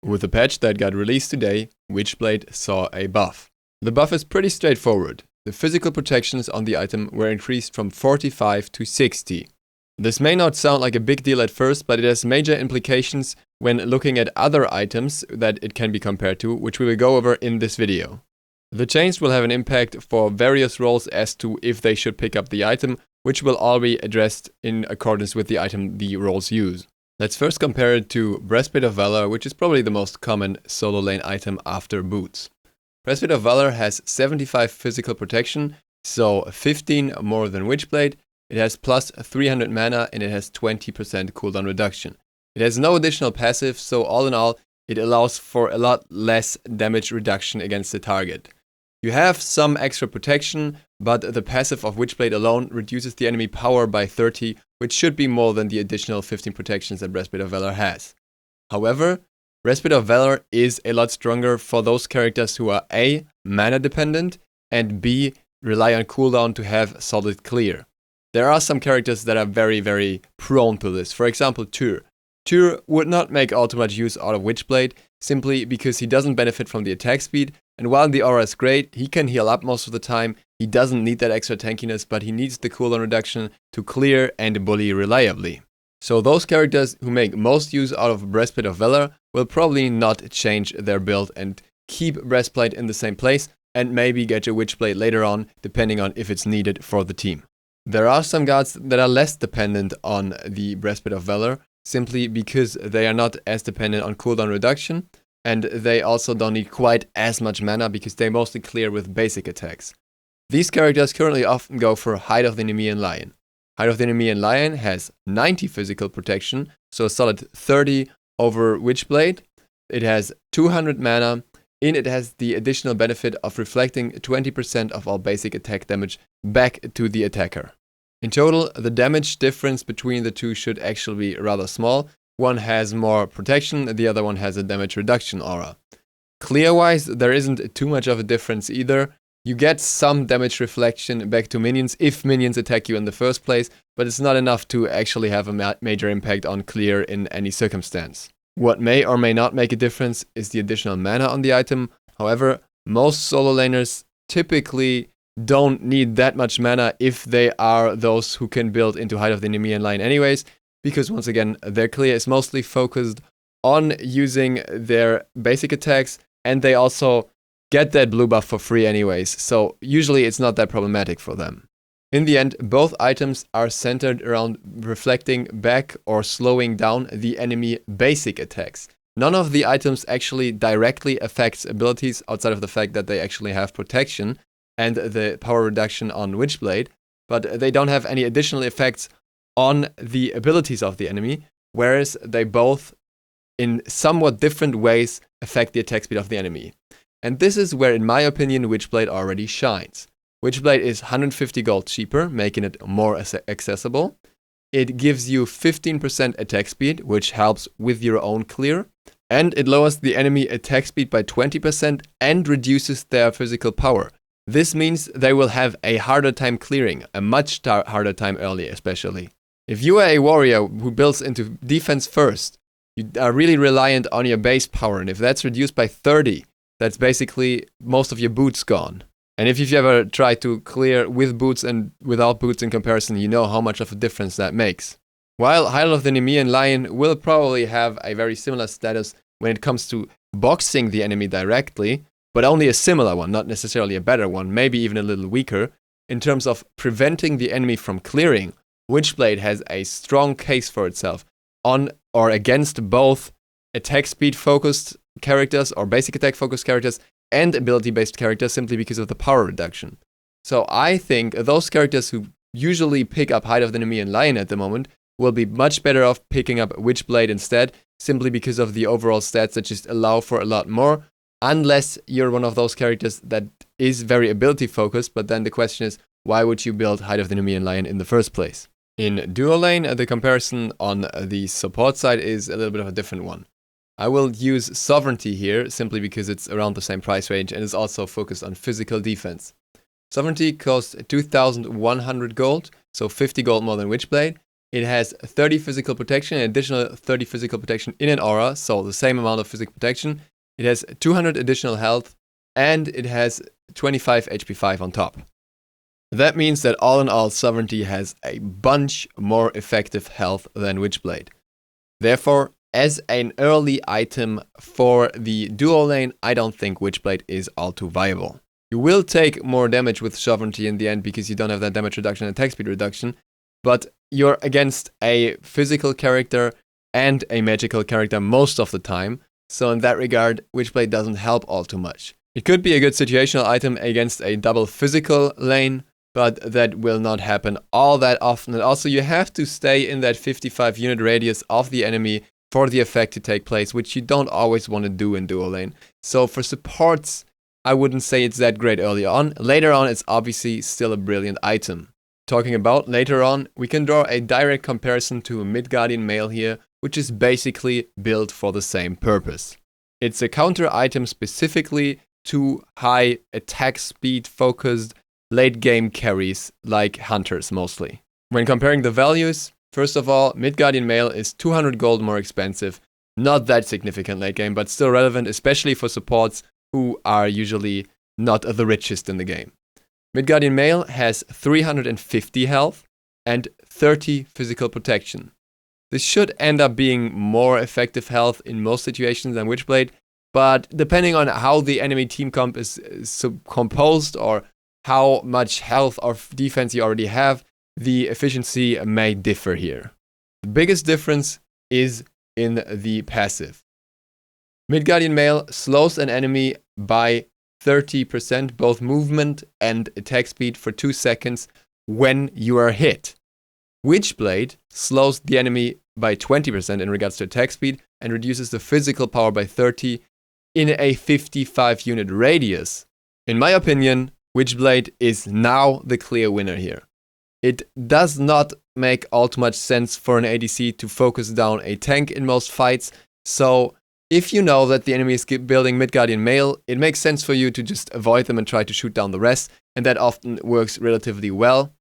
With the patch that got released today, Witchblade saw a buff. The buff is pretty straightforward. The physical protections on the item were increased from 45 to 60. This may not sound like a big deal at first, but it has major implications when looking at other items that it can be compared to, which we will go over in this video. The change will have an impact for various roles as to if they should pick up the item, which will all be addressed in accordance with the item the roles use. Let's first compare it to Breastplate of Valor, which is probably the most common solo lane item after boots. Breastplate of Valor has 75 physical protection, so 15 more than Witchblade. It has plus 300 mana and it has 20% cooldown reduction. It has no additional passive, so all in all, it allows for a lot less damage reduction against the target. You have some extra protection, but the passive of Witchblade alone reduces the enemy power by 30, which should be more than the additional 15 protections that Breastplate of Valor has. However, Breastplate of Valor is a lot stronger for those characters who are A, mana dependent, and B, rely on cooldown to have solid clear. There are some characters that are very prone to this. For example, Tyr. Tyr would not make all too much use out of Witchblade, simply because he doesn't benefit from the attack speed, and while the aura is great, he can heal up most of the time. He doesn't need that extra tankiness, but he needs the cooldown reduction to clear and bully reliably. So those characters who make most use out of Breastplate of Valor will probably not change their build and keep Breastplate in the same place, and maybe get a Witchblade later on, depending on if it's needed for the team. There are some gods that are less dependent on the Breastplate of Valor, simply because they are not as dependent on cooldown reduction, and they also don't need quite as much mana because they mostly clear with basic attacks. These characters currently often go for Hide of the Nemean Lion. Hide of the Nemean Lion has 90 physical protection, so a solid 30 over Witchblade. It has 200 mana, and it has the additional benefit of reflecting 20% of all basic attack damage back to the attacker. In total, the damage difference between the two should actually be rather small. One has more protection, the other one has a damage reduction aura. Clear-wise, there isn't too much of a difference either. You get some damage reflection back to minions if minions attack you in the first place, but it's not enough to actually have a major impact on clear in any circumstance. What may or may not make a difference is the additional mana on the item. However, most solo laners typically don't need that much mana if they are those who can build into Hide of the Nemean Lion anyways, because once again, their clear is mostly focused on using their basic attacks, and they also get that blue buff for free anyways, so usually it's not that problematic for them. In the end, both items are centered around reflecting back or slowing down the enemy basic attacks. None of the items actually directly affects abilities outside of the fact that they actually have protection and the power reduction on Witchblade, but they don't have any additional effects on the abilities of the enemy, whereas they both, in somewhat different ways, affect the attack speed of the enemy. And this is where, in my opinion, Witchblade already shines. Witchblade is 150 gold cheaper, making it more accessible. It gives you 15% attack speed, which helps with your own clear. And it lowers the enemy attack speed by 20% and reduces their physical power. This means they will have a harder time clearing, a much harder time early especially. If you are a warrior who builds into defense first, you are really reliant on your base power, and if that's reduced by 30, that's basically most of your boots gone. And if you've ever tried to clear with boots and without boots in comparison, you know how much of a difference that makes. While Hide of the Nemean Lion will probably have a very similar status when it comes to boxing the enemy directly, but only a similar one, not necessarily a better one, maybe even a little weaker, in terms of preventing the enemy from clearing, Witchblade has a strong case for itself on or against both attack speed focused characters or basic attack focused characters and ability based characters simply because of the power reduction. So I think those characters who usually pick up Hide of the Nemean Lion at the moment will be much better off picking up Witchblade instead, simply because of the overall stats that just allow for a lot more, unless you're one of those characters that is very ability focused, but then the question is, why would you build Hide of the Nemean Lion in the first place? In dual lane, the comparison on the support side is a little bit of a different one. I will use Sovereignty here, simply because it's around the same price range and is also focused on physical defense. Sovereignty costs 2,100 gold, so 50 gold more than Witchblade. it has 30 physical protection, an additional 30 physical protection in an aura, so the same amount of physical protection. It has 200 additional health, and it has 25 HP 5 on top. That means that all in all, Sovereignty has a bunch more effective health than Witchblade. Therefore, as an early item for the duo lane, I don't think Witchblade is all too viable. You will take more damage with Sovereignty in the end because you don't have that damage reduction and attack speed reduction, but you're against a physical character and a magical character most of the time, so in that regard, Witchblade doesn't help all too much. It could be a good situational item against a double physical lane, but that will not happen all that often. And also you have to stay in that 55 unit radius of the enemy for the effect to take place, which you don't always want to do in duo lane. So for supports, I wouldn't say it's that great early on. Later on, it's obviously still a brilliant item. Talking about later on, we can draw a direct comparison to Midgardian Mail here, which is basically built for the same purpose. It's a counter item specifically to high attack speed focused late game carries like hunters mostly. When comparing the values, first of all, Midgardian Mail is 200 gold more expensive. Not that significant late game, but still relevant, especially for supports who are usually not the richest in the game. Midgardian Mail has 350 health and 30 physical protection. This should end up being more effective health in most situations than Witchblade, but depending on how the enemy team comp is composed or how much health or defense you already have, the efficiency may differ here. The biggest difference is in the passive. Midgardian Mail slows an enemy by 30%, both movement and attack speed for 2 seconds when you are hit. Witchblade slows the enemy by 20% in regards to attack speed and reduces the physical power by 30 in a 55 unit radius. In my opinion, Witchblade is now the clear winner here. It does not make all too much sense for an ADC to focus down a tank in most fights, so if you know that the enemy is building Midgardian Mail, it makes sense for you to just avoid them and try to shoot down the rest, and that often works relatively well.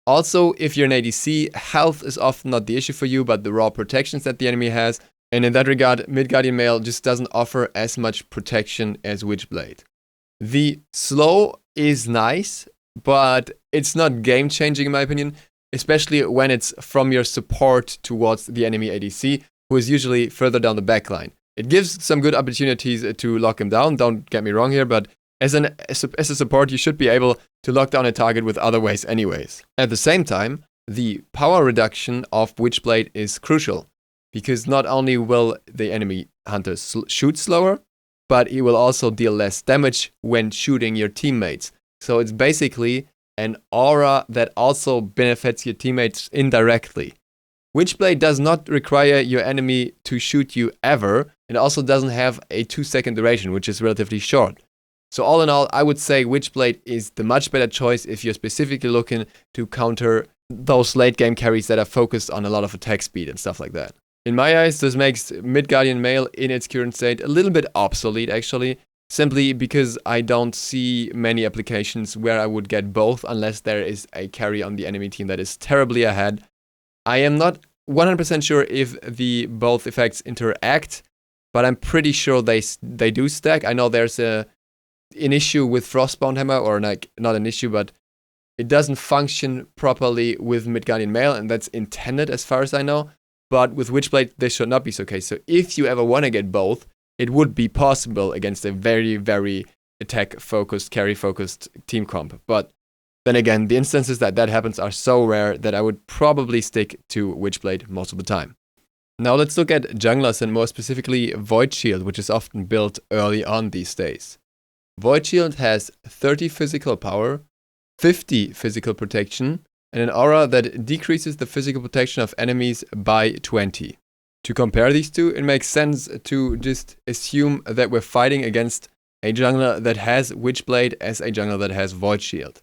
Also, if you're an ADC, health is often not the issue for you, but the raw protections that the enemy has, and in that regard, Midgardian Mail just doesn't offer as much protection as Witchblade. The slow is nice, but it's not game-changing in my opinion, especially when it's from your support towards the enemy ADC, who is usually further down the backline. It gives some good opportunities to lock him down, don't get me wrong here, but as a support, you should be able to lock down a target with other ways anyways. At the same time, the power reduction of Witchblade is crucial, because not only will the enemy hunter shoot slower, but he will also deal less damage when shooting your teammates. So it's basically an aura that also benefits your teammates indirectly. Witchblade does not require your enemy to shoot you ever, and also doesn't have a 2-second duration, which is relatively short. So all in all, I would say Witchblade is the much better choice if you're specifically looking to counter those late game carries that are focused on a lot of attack speed and stuff like that. In my eyes, this makes Midgardian Mail in its current state a little bit obsolete actually, simply because I don't see many applications where I would get both unless there is a carry on the enemy team that is terribly ahead. I am not 100% sure if the both effects interact, but I'm pretty sure they do stack. I know there's an issue with Frostbound Hammer, or like not an issue, but it doesn't function properly with Midgardian Mail, and that's intended as far as I know. But with Witchblade, this should not be so case. So if you ever want to get both, it would be possible against a very, very attack-focused, carry-focused team comp. But then again, the instances that happens are so rare that I would probably stick to Witchblade most of the time. Now let's look at junglers, and more specifically Void Shield, which is often built early on these days. Void Shield has 30 physical power, 50 physical protection, and an aura that decreases the physical protection of enemies by 20. To compare these two, it makes sense to just assume that we're fighting against a jungler that has Witchblade as a jungler that has Void Shield.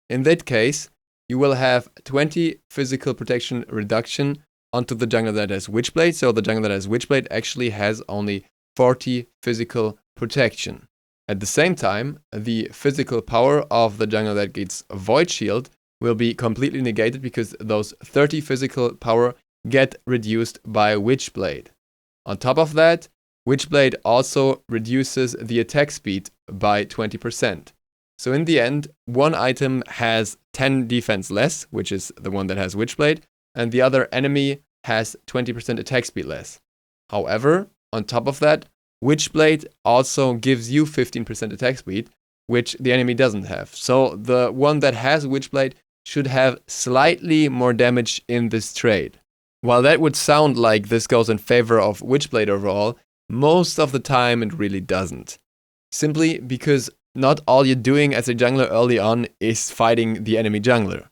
In that case, you will have 20 physical protection reduction onto the jungler that has Witchblade, so the jungler that has Witchblade actually has only 40 physical protection. At the same time, the physical power of the jungler that gets Void Shield will be completely negated because those 30 physical power get reduced by Witchblade. On top of that, Witchblade also reduces the attack speed by 20%. So in the end, one item has 10 defense less, which is the one that has Witchblade, and the other enemy has 20% attack speed less. However, on top of that, Witchblade also gives you 15% attack speed, which the enemy doesn't have. So the one that has Witchblade should have slightly more damage in this trade. While that would sound like this goes in favor of Witchblade overall, most of the time it really doesn't. Simply because not all you're doing as a jungler early on is fighting the enemy jungler.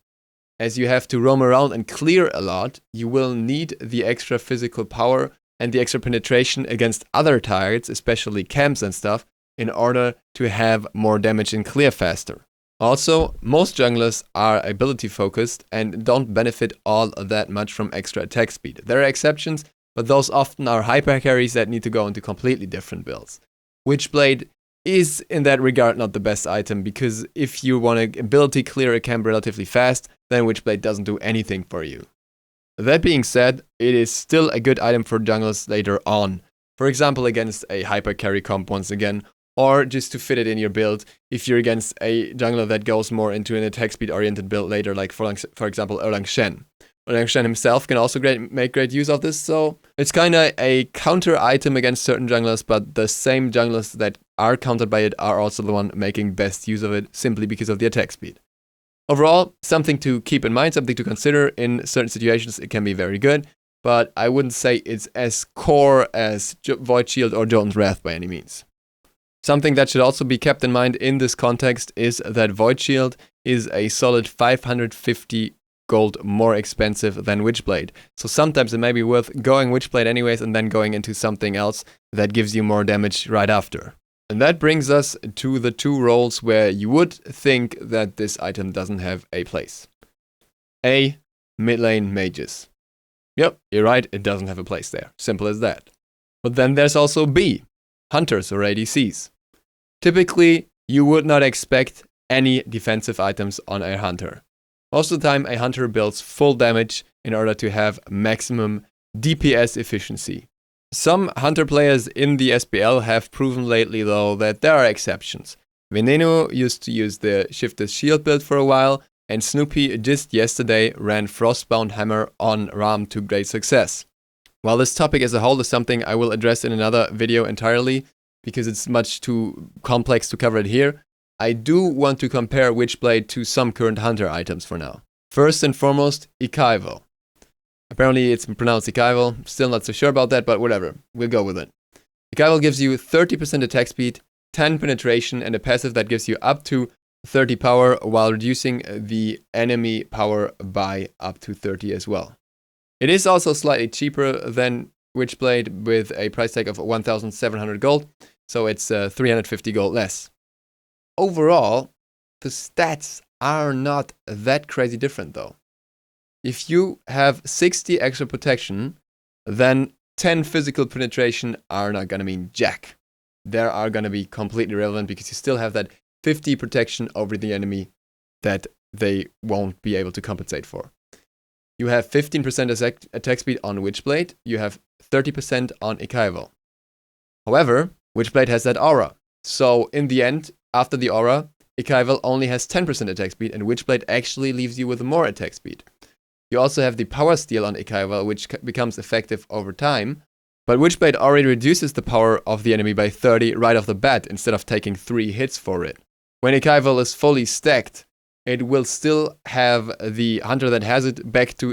As you have to roam around and clear a lot, you will need the extra physical power and the extra penetration against other targets, especially camps and stuff, in order to have more damage and clear faster. Also, most junglers are ability focused and don't benefit all that much from extra attack speed. There are exceptions, but those often are hyper carries that need to go into completely different builds. Witchblade is in that regard not the best item, because if you want to ability clear a camp relatively fast, then Witchblade doesn't do anything for you. That being said, it is still a good item for junglers later on. For example, against a hyper carry comp once again, or just to fit it in your build if you're against a jungler that goes more into an attack speed oriented build later, like for example Erlang Shen. Erlang Shen himself can also make great use of this, so it's kinda a counter item against certain junglers, but the same junglers that are countered by it are also the one making best use of it, simply because of the attack speed. Overall, something to keep in mind, something to consider. In certain situations it can be very good, but I wouldn't say it's as core as Void Shield or Jotun's Wrath by any means. Something that should also be kept in mind in this context is that Void Shield is a solid 550 gold more expensive than Witchblade. So sometimes it may be worth going Witchblade anyways and then going into something else that gives you more damage right after. And that brings us to the two roles where you would think that this item doesn't have a place. A. Mid lane mages. Yep, you're right, it doesn't have a place there. Simple as that. But then there's also B. Hunters or ADCs. Typically, you would not expect any defensive items on a hunter. Most of the time, a hunter builds full damage in order to have maximum DPS efficiency. Some hunter players in the SPL have proven lately though that there are exceptions. Veneno used to use the Shifter's Shield build for a while, and Snoopy just yesterday ran Frostbound Hammer on Ram to great success. While this topic as a whole is something I will address in another video entirely, because it's much too complex to cover it here, I do want to compare Witchblade to some current hunter items for now. First and foremost, Ikaivo. Apparently it's pronounced Ikaivo, still not so sure about that, but whatever, we'll go with it. Ikaivo gives you 30% attack speed, 10 penetration, and a passive that gives you up to 30 power, while reducing the enemy power by up to 30 as well. It is also slightly cheaper than Witchblade with a price tag of 1,700 gold, so it's 350 gold less. Overall, the stats are not that crazy different though. If you have 60 extra protection, then 10 physical penetration are not gonna mean jack. They are gonna be completely irrelevant because you still have that 50 protection over the enemy that they won't be able to compensate for. You have 15% attack speed on Witchblade, you have 30% on Ikaivo. However, Witchblade has that aura. So in the end, after the aura, Ikaivo only has 10% attack speed and Witchblade actually leaves you with more attack speed. You also have the power steal on Ikaivo, which becomes effective over time, but Witchblade already reduces the power of the enemy by 30 right off the bat instead of taking 3 hits for it. When Ikaivo is fully stacked, it will still have the hunter that has it back to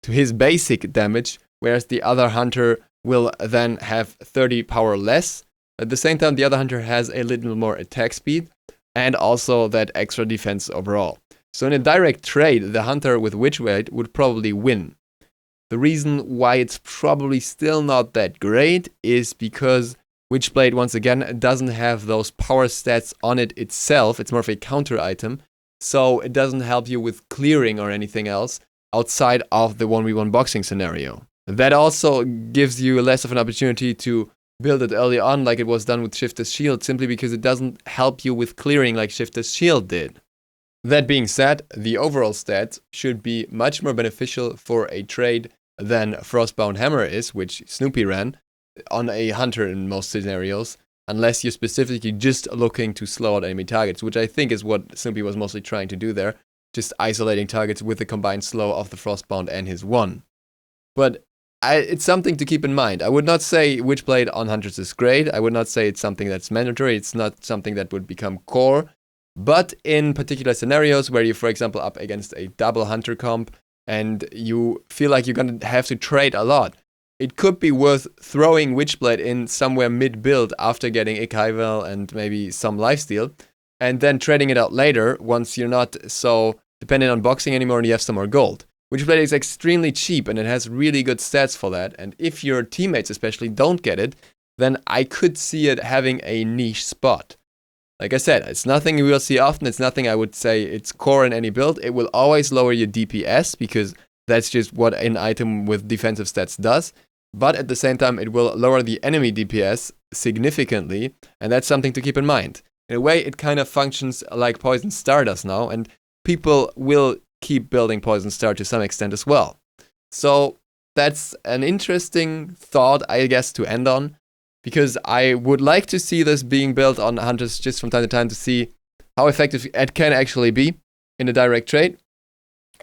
his basic damage, whereas the other hunter will then have 30 power less. At the same time, the other hunter has a little more attack speed and also that extra defense overall. So in a direct trade, the hunter with Witchblade would probably win. The reason why it's probably still not that great is because Witchblade, once again, doesn't have those power stats on it itself. It's more of a counter item. So it doesn't help you with clearing or anything else outside of the 1v1 boxing scenario. That also gives you less of an opportunity to build it early on like it was done with Shifter's Shield, simply because it doesn't help you with clearing like Shifter's Shield did. That being said, the overall stats should be much more beneficial for a trade than Frostbound Hammer is, which Snoopy ran on a hunter in most scenarios, unless you're specifically just looking to slow out enemy targets, which I think is what Snoopy was mostly trying to do there, just isolating targets with the combined slow of the Frostbound and his 1. But it's something to keep in mind. I would not say Witchblade on hunters is great. I would not say it's something that's mandatory. It's not something that would become core. But in particular scenarios where you're, for example, up against a double hunter comp and you feel like you're going to have to trade a lot, it could be worth throwing Witchblade in somewhere mid-build after getting Ikaivel and maybe some lifesteal, and then trading it out later once you're not so dependent on boxing anymore and you have some more gold. Witchblade is extremely cheap and it has really good stats for that, and if your teammates especially don't get it, then I could see it having a niche spot. Like I said, it's nothing you will see often, it's nothing I would say it's core in any build. It will always lower your DPS because that's just what an item with defensive stats does. But at the same time, it will lower the enemy DPS significantly, and that's something to keep in mind. In a way, it kind of functions like Poison Star does now, and people will keep building Poison Star to some extent as well. So that's an interesting thought, I guess, to end on, because I would like to see this being built on hunters just from time to time to see how effective it can actually be in a direct trade.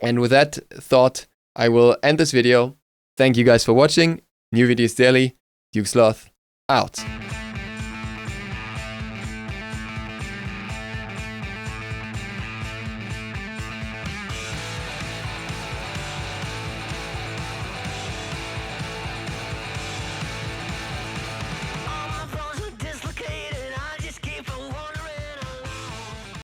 And with that thought, I will end this video. Thank you guys for watching. New videos daily. Duke Sloth out.